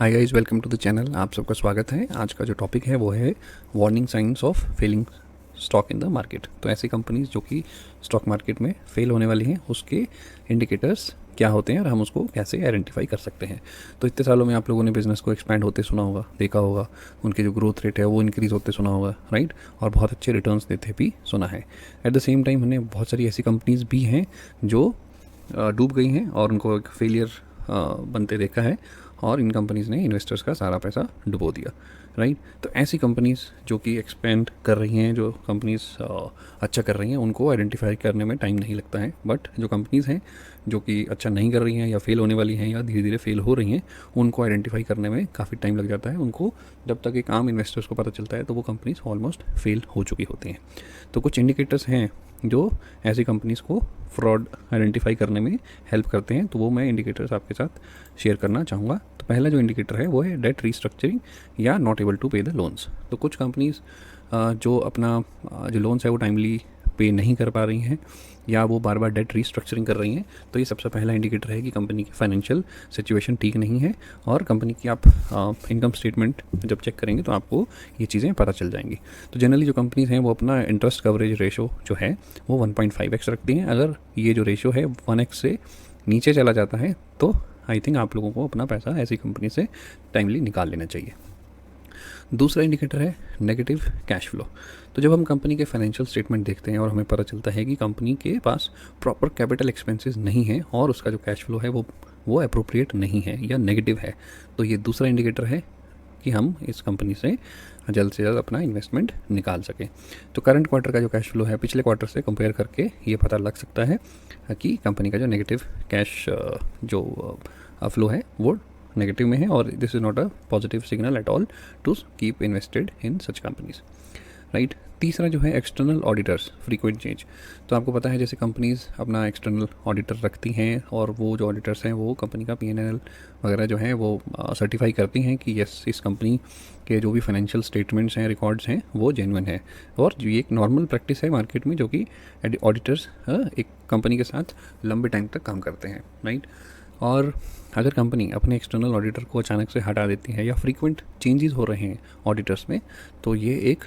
Hi guys, welcome to the channel. आप सबका स्वागत है। आज का जो टॉपिक है वो है warning science of Fehling stock in the market. तो ऐसी कंपनीज जो कि स्टॉक मार्केट में फेल होने वाली हैं, उसके इंडिकेटर्स क्या होते हैं और हम उसको कैसे आइडेंटिफाई कर सकते हैं। तो इतने सालों में आप लोगों ने बिज़नेस को एक्सपैंड होते सुना होगा, देखा होगा, उनके जो ग्रोथ रेट है वो इंक्रीज़ होते सुना होगा, राइट। और बहुत अच्छे रिटर्न्स देते भी सुना है। एट द सेम टाइम हमने बहुत सारी ऐसी कंपनीज भी हैं जो डूब गई हैं और उनको एक फेलियर बनते देखा है और इन कंपनीज़ ने इन्वेस्टर्स का सारा पैसा डुबो दिया, राइट। तो ऐसी कंपनीज़ जो कि एक्सपेंड कर रही हैं, जो कंपनीज़ अच्छा कर रही हैं, उनको आइडेंटिफाई करने में टाइम नहीं लगता है। बट जो कंपनीज़ हैं जो कि अच्छा नहीं कर रही हैं या फेल होने वाली हैं या धीरे धीरे फेल हो रही हैं, उनको आइडेंटिफाई करने में काफ़ी टाइम लग जाता है। उनको जब तक एक आम इन्वेस्टर्स को पता चलता है तो वो कंपनीज़ ऑलमोस्ट फेल हो चुकी होती हैं। तो कुछ इंडिकेटर्स हैं जो ऐसी कंपनीज़ को फ्रॉड आइडेंटिफाई करने में हेल्प करते हैं, तो वो मैं इंडिकेटर्स आपके साथ शेयर करना चाहूँगा। तो पहला जो इंडिकेटर है वो है डेट रीस्ट्रक्चरिंग या नॉट एबल टू पे द लोन्स। तो कुछ कंपनीज़ जो अपना जो लोन्स है वो टाइमली पे नहीं कर पा रही हैं या वो बार बार डेट रीस्ट्रक्चरिंग कर रही हैं, तो ये सबसे पहला इंडिकेटर है कि कंपनी की फाइनेंशियल सिचुएशन ठीक नहीं है। और कंपनी की आप इनकम स्टेटमेंट जब चेक करेंगे तो आपको ये चीज़ें पता चल जाएंगी। तो जनरली जो कंपनीज़ हैं वो अपना इंटरेस्ट कवरेज रेशो जो है वो 1.5x रखती हैं। अगर ये जो रेशो है 1x से नीचे चला जाता है तो आई थिंक आप लोगों को अपना पैसा ऐसी कंपनी से टाइमली निकाल लेना चाहिए। दूसरा इंडिकेटर है नेगेटिव कैश फ्लो। तो जब हम कंपनी के फाइनेंशियल स्टेटमेंट देखते हैं और हमें पता चलता है कि कंपनी के पास प्रॉपर कैपिटल एक्सपेंसेस नहीं है और उसका जो कैश फ्लो है वो अप्रोप्रिएट नहीं है या नेगेटिव है, तो ये दूसरा इंडिकेटर है कि हम इस कंपनी से जल्द से जल्द अपना इन्वेस्टमेंट निकाल सकें। तो करंट क्वार्टर का जो कैश फ्लो है पिछले क्वार्टर से कंपेयर करके ये पता लग सकता है कि कंपनी का जो नेगेटिव कैश जो फ्लो है वो नेगेटिव में है और this is not a positive signal at all to keep invested in such companies, right. तीसरा जो है एक्सटर्नल ऑडिटर्स फ्रीक्वेंट चेंज। तो आपको पता है जैसे कंपनीज़ अपना एक्सटर्नल ऑडिटर रखती हैं और वो जो ऑडिटर्स हैं वो कंपनी का P&L वगैरह जो है वो सर्टिफाई करती हैं कि यस इस कंपनी के जो भी फाइनेंशियल स्टेटमेंट्स हैं, रिकॉर्ड्स हैं, वो जेन्युइन है। और ये एक नॉर्मल प्रैक्टिस है मार्केट में जो कि ऑडिटर्स एक कंपनी के साथ लंबे टाइम तक काम करते हैं, राइट। और अगर कंपनी अपने एक्सटर्नल ऑडिटर को अचानक से हटा देती है या फ्रीक्वेंट चेंजेस हो रहे हैं ऑडिटर्स में, तो ये एक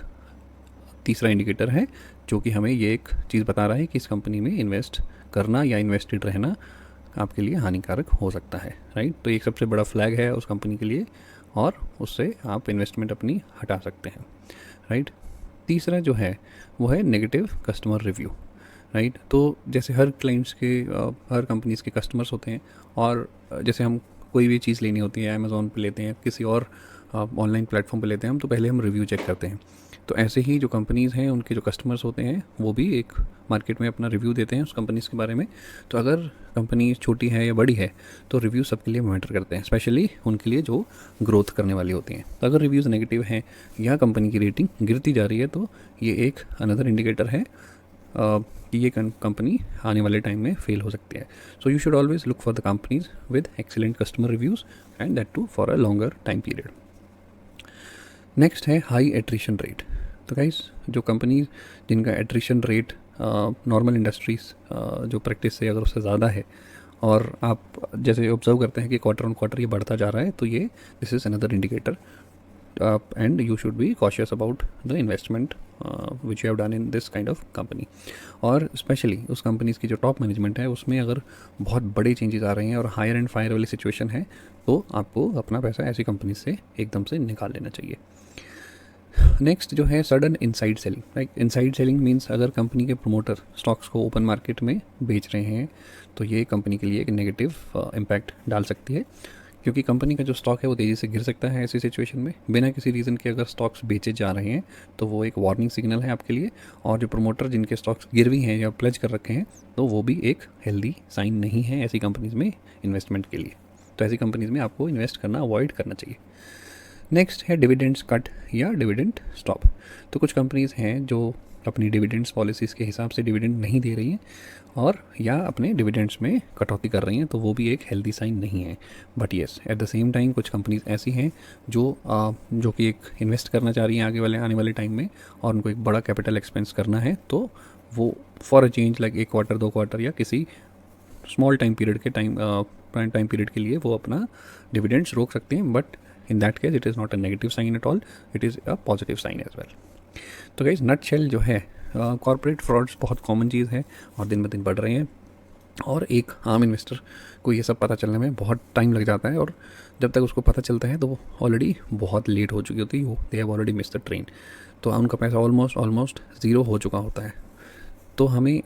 तीसरा इंडिकेटर है जो कि हमें ये एक चीज़ बता रहा है कि इस कंपनी में इन्वेस्ट करना या इन्वेस्टेड रहना आपके लिए हानिकारक हो सकता है, राइट। तो एक सबसे बड़ा फ्लैग है उस कंपनी के लिए और उससे आप इन्वेस्टमेंट अपनी हटा सकते हैं, राइट। तीसरा जो है वो है नेगेटिव कस्टमर रिव्यू, राइट। तो जैसे हर क्लाइंट्स के हर कंपनीज़ के कस्टमर्स होते हैं और जैसे हम कोई भी चीज़ लेनी होती है अमेज़ॉन पे लेते हैं, किसी और ऑनलाइन प्लेटफॉर्म पे लेते हैं हम, तो पहले हम रिव्यू चेक करते हैं। तो ऐसे ही जो कंपनीज़ हैं उनके जो कस्टमर्स होते हैं वो भी एक मार्केट में अपना रिव्यू देते हैं उस कंपनीज़ के बारे में। तो अगर कंपनी छोटी है या बड़ी है तो रिव्यू सबके लिए मैटर करते हैं, स्पेशली उनके लिए जो ग्रोथ करने वाली होती हैं। तो अगर रिव्यूज़ नेगेटिव हैं या कंपनी की रेटिंग गिरती जा रही है तो ये एक अनदर इंडिकेटर है कि ये कंपनी आने वाले टाइम में फेल हो सकती है। So you should always look for the companies with excellent customer reviews and that too for a longer time period. Next है हाई एट्रिशन रेट। तो गाइस जो कंपनी जिनका एट्रिशन रेट नॉर्मल इंडस्ट्रीज़ जो practice है अगर उससे ज़्यादा है और आप जैसे ऑब्जर्व करते हैं कि क्वार्टर ऑन क्वार्टर ये बढ़ता जा रहा है, तो ये this is another indicator and you should be cautious about the investment which you have done in this kind of company। और स्पेशली उस कंपनीज़ की जो टॉप मैनेजमेंट है उसमें अगर बहुत बड़े चेंजेस आ रहे हैं और हायर एंड फायर वाली सिचुएशन है तो आपको अपना पैसा ऐसी कंपनी से एकदम से निकाल लेना चाहिए। नेक्स्ट जो है sudden inside selling, right. Inside selling means अगर कंपनी के प्रोमोटर स्टॉक्स को ओपन मार्केट में बेच रहे हैं तो ये कंपनी के लिए एक नेगेटिव इम्पैक्ट डाल सकती है, क्योंकि कंपनी का जो स्टॉक है वो तेज़ी से गिर सकता है ऐसी सिचुएशन में। बिना किसी रीज़न के अगर स्टॉक्स बेचे जा रहे हैं तो वो एक वार्निंग सिग्नल है आपके लिए। और जो प्रोमोटर जिनके स्टॉक्स गिर भी हैं या प्लेज कर रखे हैं तो वो भी एक हेल्दी साइन नहीं है ऐसी कंपनीज़ में इन्वेस्टमेंट के लिए। तो ऐसी कंपनीज़ में आपको इन्वेस्ट करना अवॉइड करना चाहिए। नेक्स्ट है डिविडेंड्स कट या डिविडेंड स्टॉप। तो कुछ कंपनीज़ हैं जो अपनी डिविडेंड्स पॉलिसीज़ के हिसाब से डिविडेंड नहीं दे रही हैं और या अपने डिविडेंड्स में कटौती कर रही हैं, तो वो भी एक हेल्दी साइन नहीं है। But yes at the same time कुछ कंपनीज़ ऐसी हैं जो कि एक इन्वेस्ट करना चाह रही हैं आने वाले टाइम में और उनको एक बड़ा कैपिटल एक्सपेंस करना है, तो वो for a change like 1 quarter 2 quarter या किसी स्मॉल टाइम पीरियड के लिए वो अपना डिविडेंड्स रोक सकते हैं। But in that case it is not a negative sign at all, it is a positive sign as well. तो गाइस नट शेल जो है, कॉर्पोरेट फ्रॉड्स बहुत कॉमन चीज़ है और दिन ब दिन बढ़ रहे हैं, और एक आम इन्वेस्टर को ये सब पता चलने में बहुत टाइम लग जाता है, और जब तक उसको पता चलता है तो वो ऑलरेडी बहुत लेट हो चुकी होती है, they have already miss the train. तो उनका पैसा ऑलमोस्ट ज़ीरो हो चुका होता है। तो हमें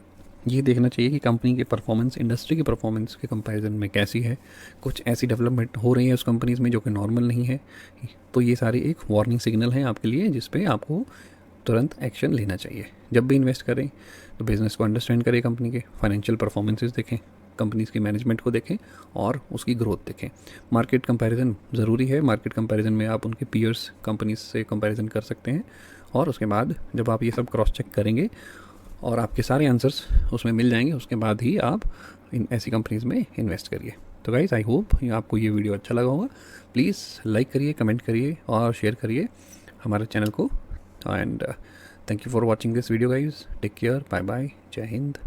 ये देखना चाहिए कि कंपनी के परफॉर्मेंस इंडस्ट्री के परफॉर्मेंस के कंपैरिजन में कैसी है, कुछ ऐसी डेवलपमेंट हो रही है उस कंपनीज़ में जो कि नॉर्मल नहीं है। तो ये सारी एक वार्निंग सिग्नल है आपके लिए, जिस पे आपको तुरंत एक्शन लेना चाहिए। जब भी इन्वेस्ट करें तो बिज़नेस को अंडरस्टैंड करें, कंपनी के फाइनेंशियल परफॉर्मेंसेस देखें, कंपनीज़ की मैनेजमेंट को देखें और उसकी ग्रोथ देखें। मार्केट कंपैरिजन ज़रूरी है, मार्केट कंपैरिजन में आप उनके पीयर्स कंपनीज से कंपैरिजन कर सकते हैं, और उसके बाद जब आप ये सब क्रॉस चेक करेंगे और आपके सारे आंसर्स उसमें मिल जाएंगे, उसके बाद ही आप इन ऐसी कंपनीज़ में इन्वेस्ट करिए। तो गाइज़ आई होप आपको ये वीडियो अच्छा लगा होगा। प्लीज़ लाइक करिए, कमेंट करिए और शेयर करिए हमारे चैनल को। And thank you for watching this video guys. Take care, bye bye, जय हिंद।